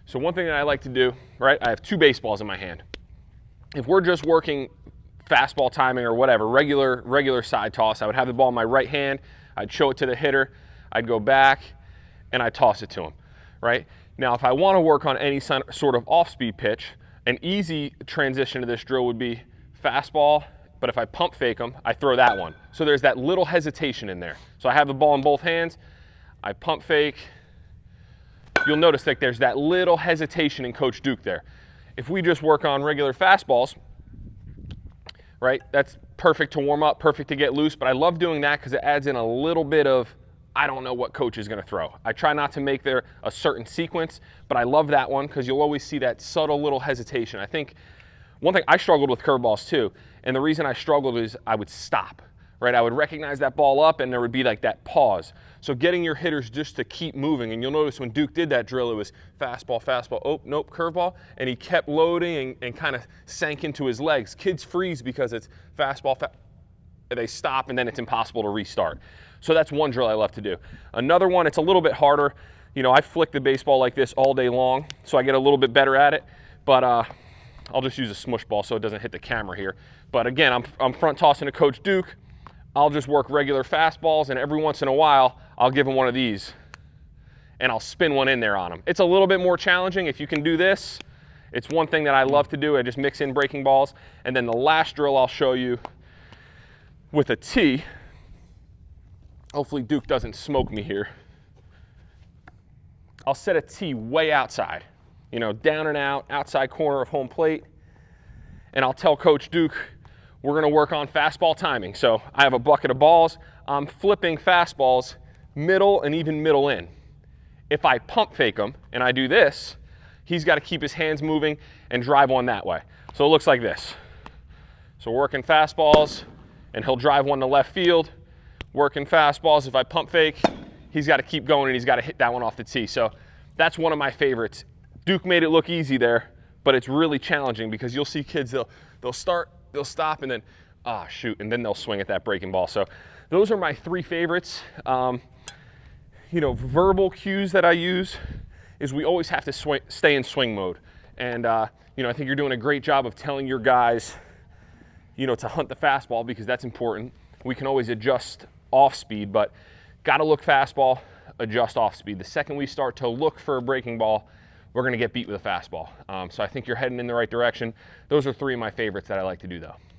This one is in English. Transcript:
So one thing that I like to do, right, I have 2 baseballs in my hand. If we're just working fastball timing or whatever, regular side toss, I would have the ball in my right hand, I'd show it to the hitter, I'd go back, and I'd toss it to him, right? Now, if I want to work on any sort of off-speed pitch, an easy transition to this drill would be fastball, but if I pump fake them, I throw that one. So there's that little hesitation in there. So I have the ball in both hands, I pump fake. You'll notice that there's that little hesitation in Coach Duke there. If we just work on regular fastballs, right, that's perfect to warm up, perfect to get loose, but I love doing that because it adds in a little bit of, I don't know what coach is going to throw. I try not to make there a certain sequence, but I love that one because you'll always see that subtle little hesitation. I think one thing, I struggled with curveballs too, and the reason I struggled is I would stop, right? I would recognize that ball up and there would be like that pause. So getting your hitters just to keep moving, and you'll notice when Duke did that drill, it was fastball, fastball, oh, nope, curveball, and he kept loading and kind of sank into his legs. Kids freeze because it's fastball, they stop, and then it's impossible to restart. So that's one drill I love to do. Another one, it's a little bit harder. You know, I flick the baseball like this all day long, so I get a little bit better at it, but I'll just use a smush ball so it doesn't hit the camera here. But again, I'm front tossing to Coach Duke. I'll just work regular fastballs, and every once in a while, I'll give him one of these, and I'll spin one in there on him. It's a little bit more challenging. If you can do this, it's one thing that I love to do. I just mix in breaking balls. And then the last drill I'll show you with a tee. Hopefully Duke doesn't smoke me here. I'll set a tee way outside, you know, down and out, outside corner of home plate, and I'll tell Coach Duke, we're going to work on fastball timing. So I have a bucket of balls. I'm flipping fastballs middle and even middle in. If I pump fake them and I do this, he's got to keep his hands moving and drive one that way. So it looks like this. So working fastballs, and he'll drive one to left field. Working fastballs, if I pump fake, he's got to keep going and he's got to hit that one off the tee. So that's one of my favorites. Duke made it look easy there, but it's really challenging because you'll see kids, they'll start, they'll stop, and then, shoot, and then they'll swing at that breaking ball. So those are my 3 favorites. You know, verbal cues that I use is we always have to stay in swing mode. And, you know, I think you're doing a great job of telling your guys, you know, to hunt the fastball because that's important. We can always adjust off speed, but got to look fastball, adjust off speed. The second we start to look for a breaking ball, we're going to get beat with a fastball. So I think you're heading in the right direction. Those are 3 of my favorites that I like to do though.